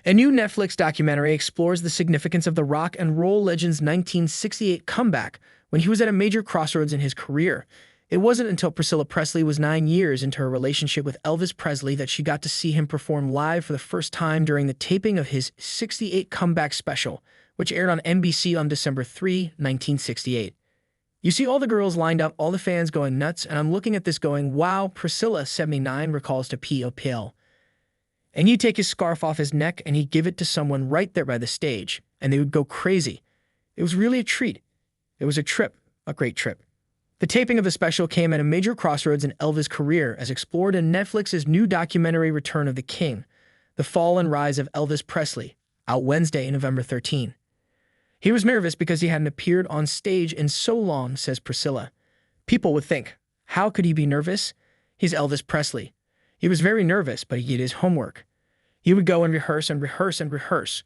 A new Netflix documentary explores the significance of the rock and roll legend's 1968 comeback when he was at a major crossroads in his career. It wasn't until Priscilla Presley was 9 years into her relationship with Elvis Presley that she got to see him perform live for the first time during the taping of his '68 comeback special, which aired on NBC on December 3, 1968. You see all the girls lined up, all the fans going nuts, and I'm looking at this going, wow, Priscilla, 79, recalls to P.O.P.L. And he'd take his scarf off his neck and he'd give it to someone right there by the stage, and they would go crazy. It was really a treat. It was a trip, a great trip. The taping of the special came at a major crossroads in Elvis' career, as explored in Netflix's new documentary Return of the King, The Fall and Rise of Elvis Presley, out Wednesday, November 13. He was nervous because he hadn't appeared on stage in so long, says Priscilla. People would think, how could he be nervous? He's Elvis Presley. He was very nervous, but he did his homework. He would go and rehearse and rehearse and rehearse.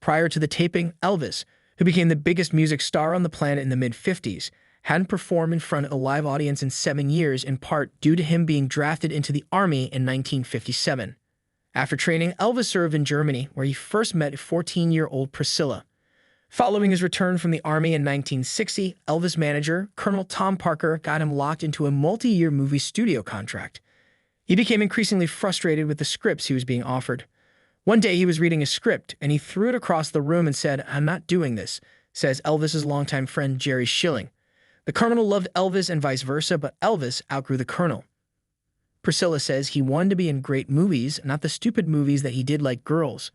Prior to the taping, Elvis, who became the biggest music star on the planet in the mid-50s, hadn't performed in front of a live audience in 7 years, in part due to him being drafted into the Army in 1957. After training, Elvis served in Germany, where he first met 14-year-old Priscilla. Following his return from the Army in 1960, Elvis' manager, Colonel Tom Parker, got him locked into a multi-year movie studio contract. He became increasingly frustrated with the scripts he was being offered. One day he was reading a script, and he threw it across the room and said, "I'm not doing this," says Elvis' longtime friend Jerry Schilling. The Colonel loved Elvis and vice versa, but Elvis outgrew the Colonel. Priscilla says he wanted to be in great movies, not the stupid movies that he did like Girls.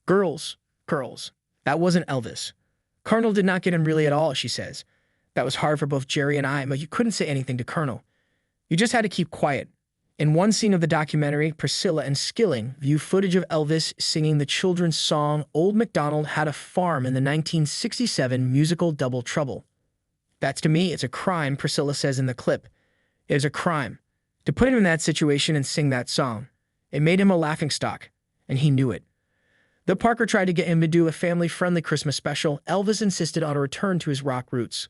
Girls. Girls. That wasn't Elvis. Colonel did not get him really at all, she says. That was hard for both Jerry and I, but you couldn't say anything to Colonel. You just had to keep quiet. In one scene of the documentary, Priscilla and Skilling view footage of Elvis singing the children's song Old MacDonald Had a Farm in the 1967 musical Double Trouble. That's, to me, it's a crime, Priscilla says in the clip. It is a crime. To put him in that situation and sing that song. It made him a laughingstock, and he knew it. Though Parker tried to get him to do a family-friendly Christmas special, Elvis insisted on a return to his rock roots.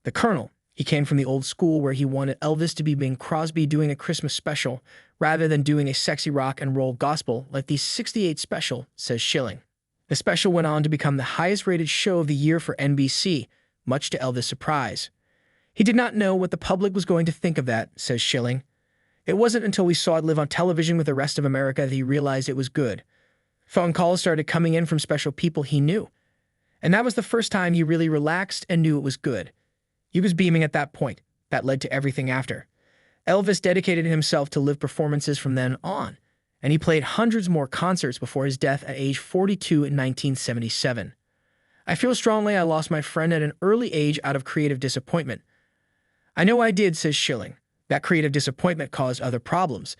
The Colonel, he came from the old school where he wanted Elvis to be Bing Crosby doing a Christmas special rather than doing a sexy rock and roll gospel like the '68 special, says Schilling. The special went on to become the highest-rated show of the year for NBC, much to Elvis' surprise. He did not know what the public was going to think of that, says Schilling. It wasn't until we saw it live on television with the rest of America that he realized it was good. Phone calls started coming in from special people he knew. And that was the first time he really relaxed and knew it was good. He was beaming at that point. That led to everything after. Elvis dedicated himself to live performances from then on, and he played hundreds more concerts before his death at age 42 in 1977. I feel strongly I lost my friend at an early age out of creative disappointment. I know I did, says Schilling. That creative disappointment caused other problems.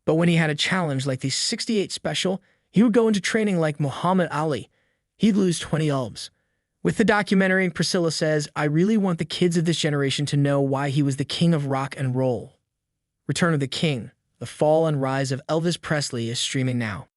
But when he had a challenge like the '68 special, he would go into training like Muhammad Ali. He'd lose 20 albs. With the documentary, Priscilla says, I really want the kids of this generation to know why he was the king of rock and roll. Return of the King, The Fall and Rise of Elvis Presley is streaming now.